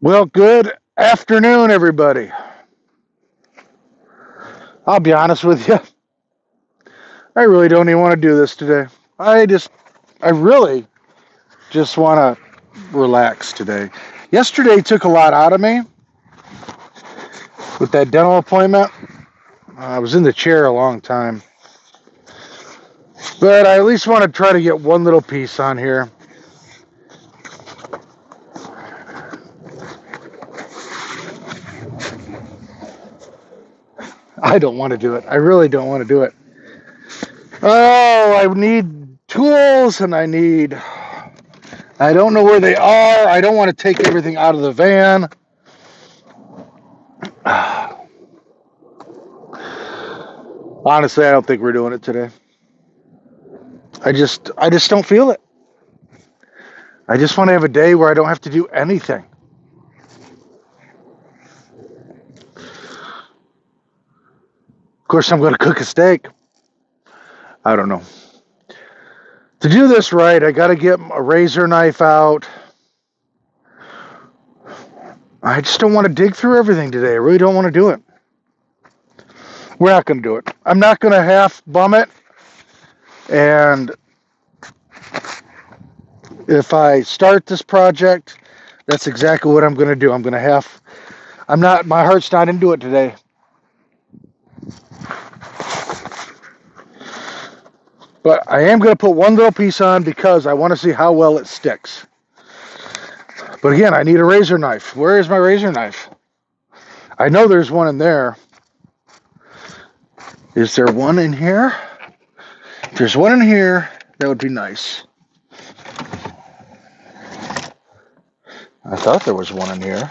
Well, good afternoon, everybody. I'll be honest with you. I really don't even want to do this today. I really just want to relax today. Yesterday took a lot out of me with that dental appointment. I was in the chair a long time. But I at least want to try to get one little piece on here. I don't want to do it. I really don't want to do it. Oh, I need tools and I don't know where they are. I don't want to take everything out of the van. Honestly, I don't think we're doing it today. I just don't feel it. I just want to have a day where I don't have to do anything. Of course, I'm going to cook a steak. I don't know. To do this right, I got to get a razor knife out. I just don't want to dig through everything today. I really don't want to do it. We're not going to do it. I'm not going to half bum it. And if I start this project, that's exactly what I'm going to do. My heart's not into it today. But I am going to put one little piece on because I want to see how well it sticks. But again, I need a razor knife. Where is my razor knife? I know there's one in there. Is there one in here? If there's one in here, that would be nice. I thought there was one in here.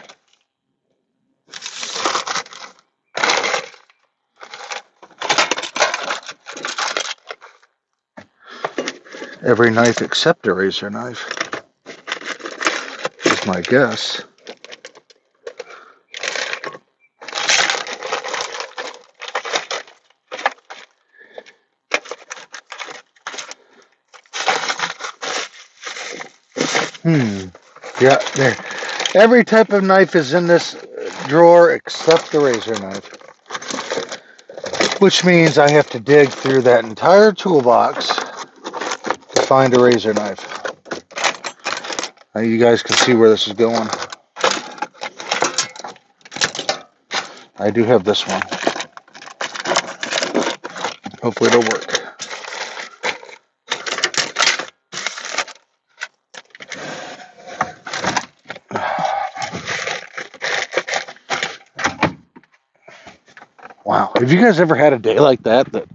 Every knife except a razor knife is my guess. Yeah, there. Every type of knife is in this drawer except the razor knife. Which means I have to dig through that entire toolbox to find a razor knife. Now you guys can see where this is going. I do have this one. Hopefully it'll work. Wow. Have you guys ever had a day like that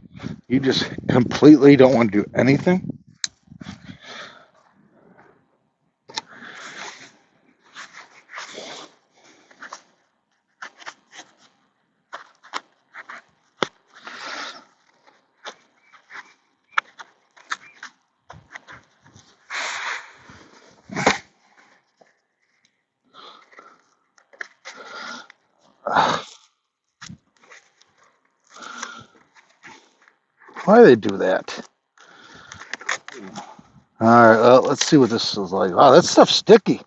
you just completely don't want to do anything? Why do they do that? All right, well, let's see what this is like. Wow, that stuff's sticky.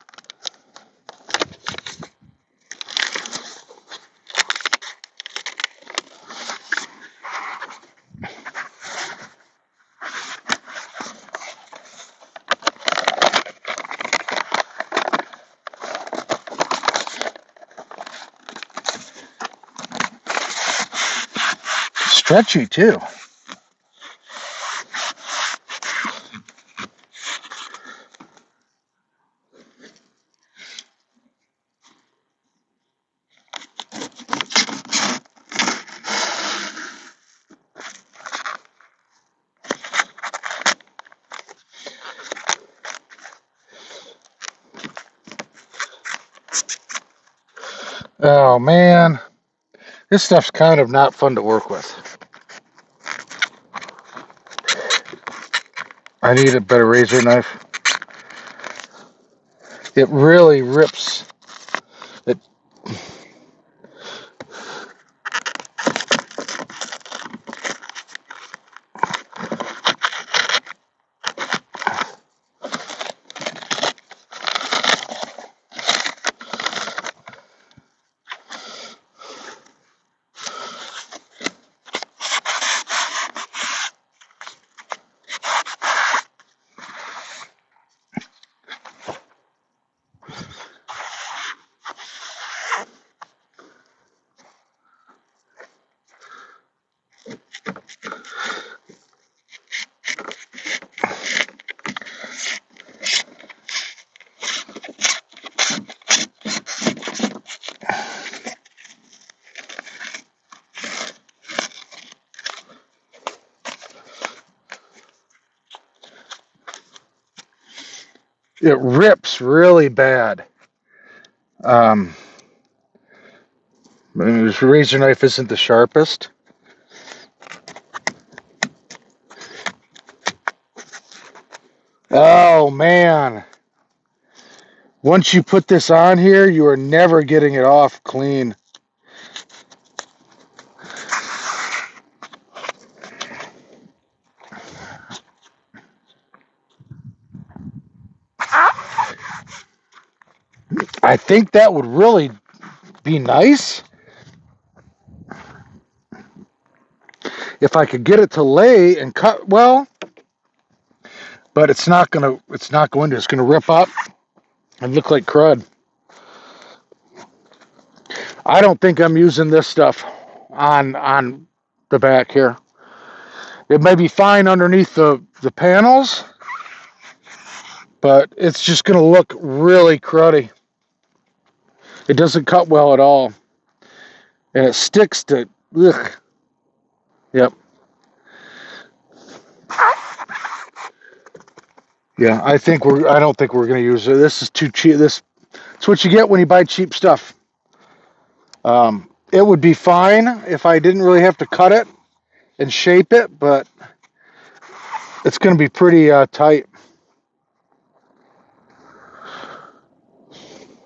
Stretchy, too. Oh, man. This stuff's kind of not fun to work with. I need a better razor knife. It really rips. It. it rips really bad. This razor knife isn't the sharpest. Oh man. Once you put this on here, you are never getting it off clean. I think that would really be nice if I could get it to lay and cut well, but it's not going to. It's going to rip up and look like crud. I don't think I'm using this stuff on the back here. It may be fine underneath the panels, but it's just going to look really cruddy. It doesn't cut well at all, and it sticks to. Ugh. Yep. Yeah, I don't think we're going to use it. This is too cheap. It's what you get when you buy cheap stuff. It would be fine if I didn't really have to cut it and shape it, but it's going to be pretty tight.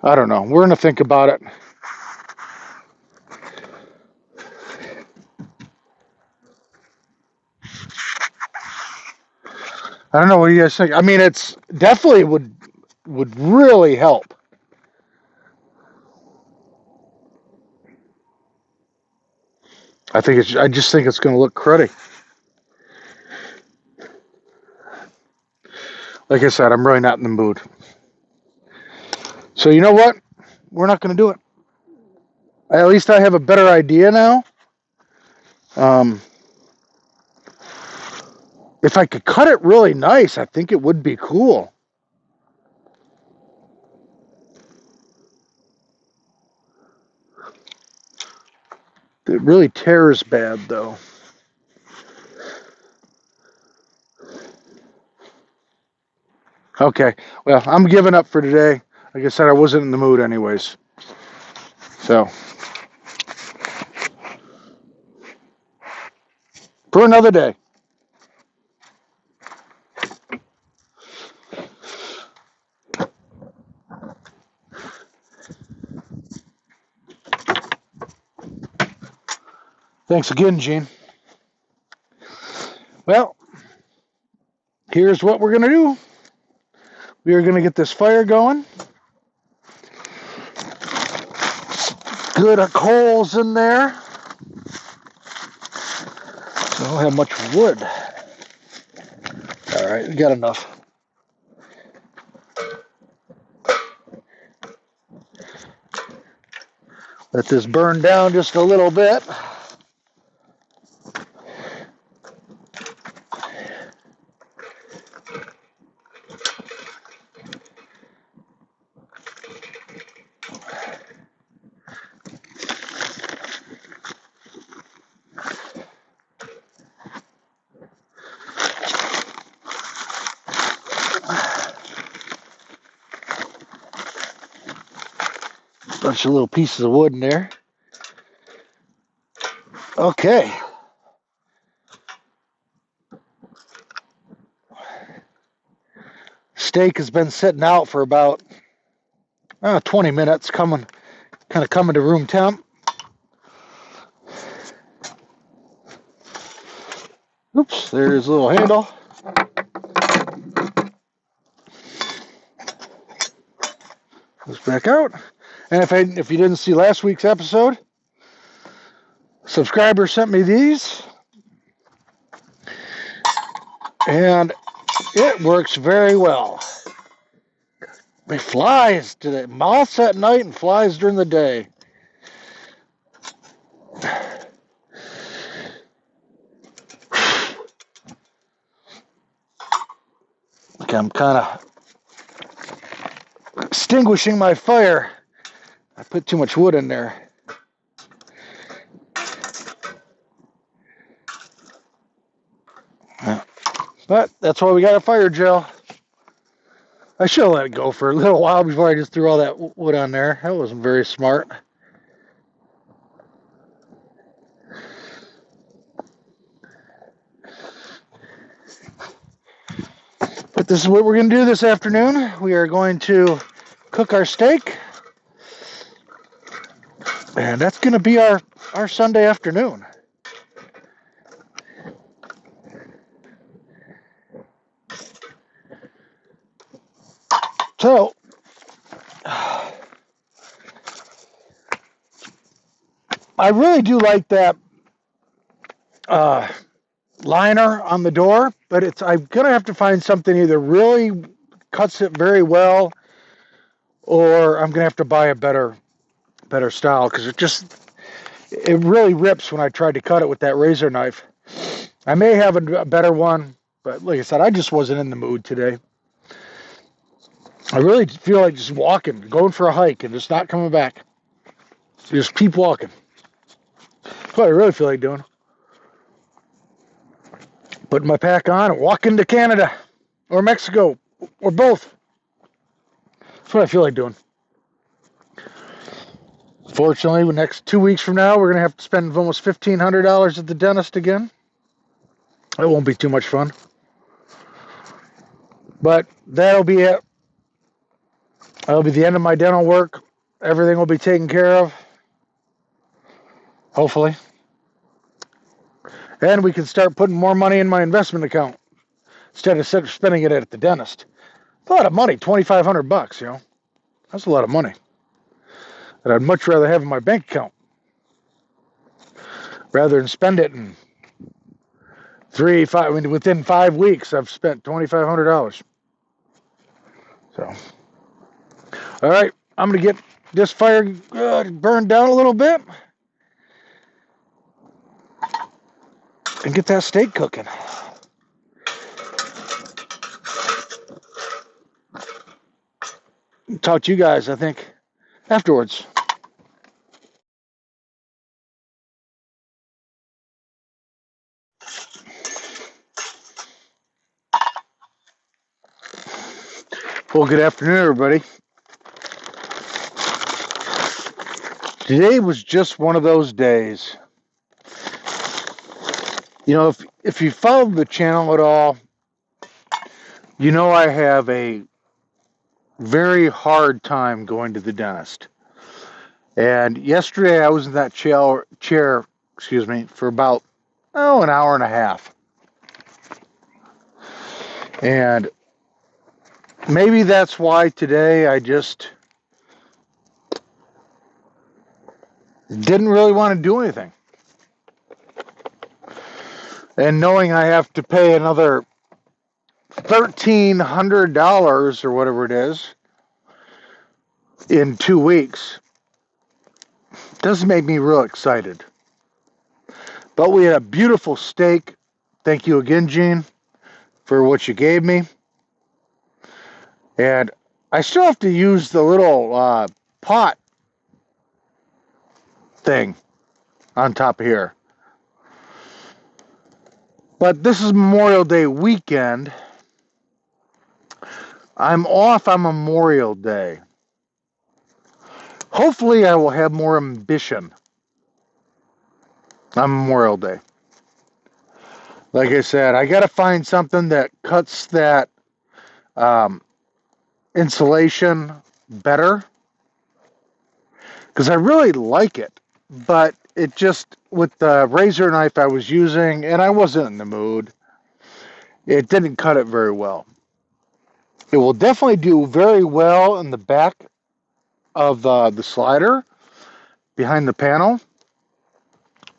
I don't know. We're going to think about it. I don't know. What do you guys think? I mean, it's definitely would really help. I just think it's going to look cruddy. Like I said, I'm really not in the mood. So you know what? We're not going to do it. At least I have a better idea now. If I could cut it really nice, I think it would be cool. It really tears bad, though. Okay, well, I'm giving up for today. Like I said, I wasn't in the mood anyways. So, for another day. Thanks again, Gene. Well, here's what we're going to do. We are going to get this fire going. Good coals in there. So I don't have much wood. All right, we got enough. Let this burn down just a little bit. Bunch of little pieces of wood in there. Okay. Steak has been sitting out for about 20 minutes, kind of coming to room temp. Oops, there's a little handle. Goes back out. And if you didn't see last week's episode, a subscriber sent me these. And it works very well. It flies today. Moths at night and flies during the day. Okay, I'm kind of extinguishing my fire. I put too much wood in there. But that's why we got a fire gel. I should have let it go for a little while before I just threw all that wood on there. That wasn't very smart. But this is what we're going to do this afternoon. We are going to cook our steak. And that's going to be our Sunday afternoon. So, I really do like that liner on the door, but I'm going to have to find something either really cuts it very well, or I'm going to have to buy a better style, because it really rips when I tried to cut it with that razor knife. I may have a better one, but like I said, I just wasn't in the mood today. I really feel like just walking, going for a hike, and just not coming back. Just keep walking. That's what I really feel like doing. Putting my pack on and walking to Canada or Mexico or both. That's what I feel like doing. Fortunately, the next 2 weeks from now, we're going to have to spend almost $1,500 at the dentist again. It won't be too much fun. But that'll be it. That'll be the end of my dental work. Everything will be taken care of. Hopefully. And we can start putting more money in my investment account instead of spending it at the dentist. It's a lot of money, $2,500, you know. That's a lot of money that I'd much rather have in my bank account rather than spend it in within 5 weeks, I've spent $2,500. So, all right, I'm going to get this fire burned down a little bit and get that steak cooking. Talk to you guys, I think, afterwards. Well, good afternoon, everybody. Today was just one of those days. You know, if you follow the channel at all, you know I have a very hard time going to the dentist. And yesterday I was in that chair, for about, an hour and a half. And maybe that's why today I just didn't really want to do anything. And knowing I have to pay another $1,300 or whatever it is in 2 weeks doesn't make me real excited. But we had a beautiful steak. Thank you again, Gene, for what you gave me. And I still have to use the little pot thing on top of here. But this is Memorial Day weekend. I'm off on Memorial Day. Hopefully I will have more ambition on Memorial Day. Like I said, I got to find something that cuts that insulation better, because I really like it, but it just, with the razor knife I was using, and I wasn't in the mood, it didn't cut it very well. It will definitely do very well in the back of the slider behind the panel,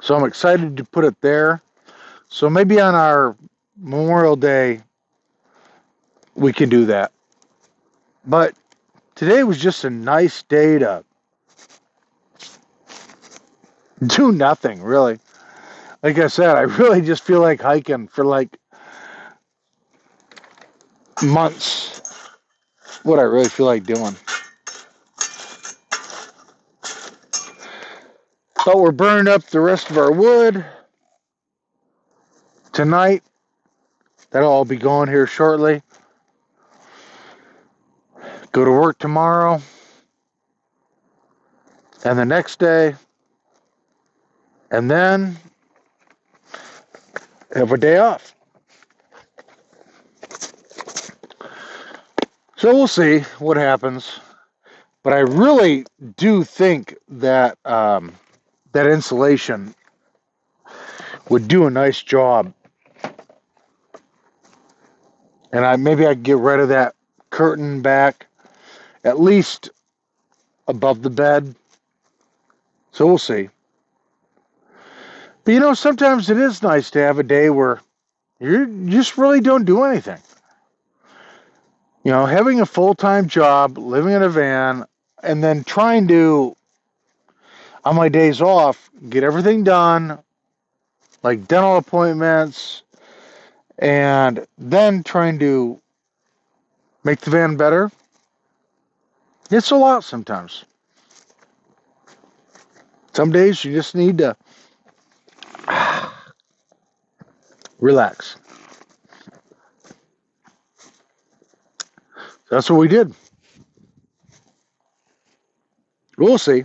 so I'm excited to put it there. So maybe on our Memorial Day we can do that. But today was just a nice day to do nothing, really. Like I said, I really just feel like hiking for like months. What I really feel like doing. But we're burning up the rest of our wood tonight. That'll all be going here shortly. go to work tomorrow, and the next day, and then have a day off. So we'll see what happens. But I really do think that that insulation would do a nice job. And maybe I could get rid of that curtain back, at least above the bed. So we'll see. But sometimes it is nice to have a day where you just really don't do anything. Having a full-time job, living in a van, and then trying to, on my days off, get everything done, like dental appointments, and then trying to make the van better. It's a lot sometimes. Some days you just need to relax. That's what we did. We'll see.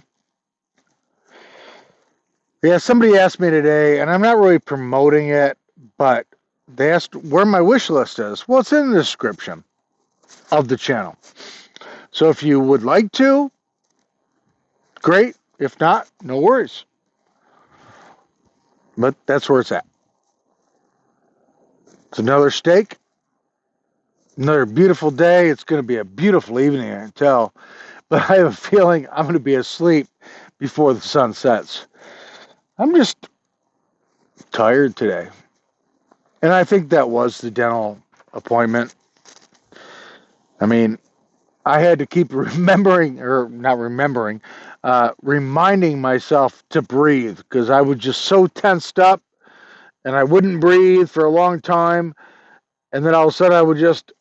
Yeah, somebody asked me today, and I'm not really promoting it, but they asked where my wish list is. Well, it's in the description of the channel. So if you would like to, great. If not, no worries. But that's where it's at. It's another steak. Another beautiful day. It's going to be a beautiful evening, I can tell. But I have a feeling I'm going to be asleep before the sun sets. I'm just tired today. And I think that was the dental appointment. I mean, I had to keep reminding myself to breathe because I was just so tensed up and I wouldn't breathe for a long time. And then all of a sudden I would just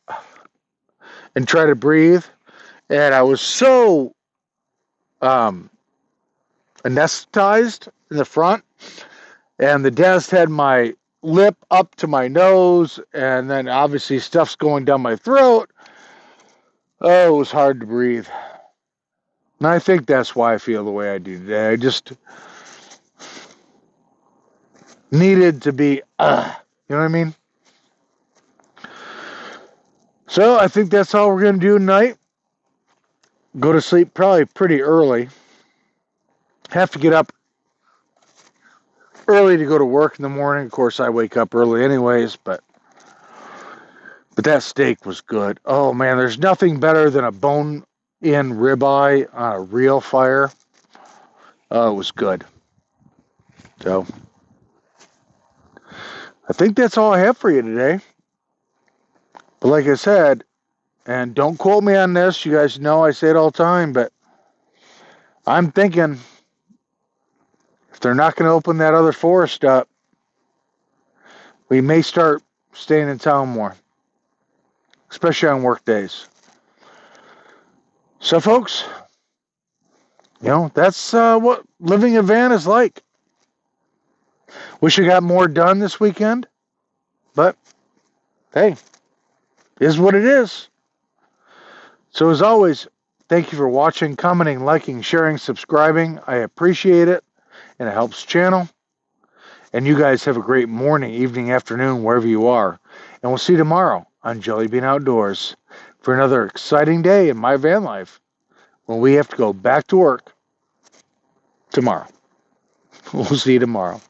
and try to breathe. And I was so anesthetized in the front. And the dentist had my lip up to my nose. And then obviously stuff's going down my throat. Oh, it was hard to breathe. And I think that's why I feel the way I do today. I just needed to be, you know what I mean? So I think that's all we're going to do tonight. Go to sleep probably pretty early. Have to get up early to go to work in the morning. Of course, I wake up early anyways, but that steak was good. Oh, man, there's nothing better than a bone-in ribeye on a real fire. Oh, it was good. So I think that's all I have for you today. But like I said, and don't quote me on this, you guys know I say it all the time, but I'm thinking if they're not going to open that other forest up, we may start staying in town more, especially on work days. So folks, that's what living a van is like. Wish I got more done this weekend, but hey, is what it is. So as always, thank you for watching, commenting, liking, sharing, subscribing. I appreciate it, and it helps the channel. And you guys have a great morning, evening, afternoon, wherever you are. And we'll see you tomorrow on Jellybean Outdoors for another exciting day in my van life when we have to go back to work tomorrow. We'll see you tomorrow.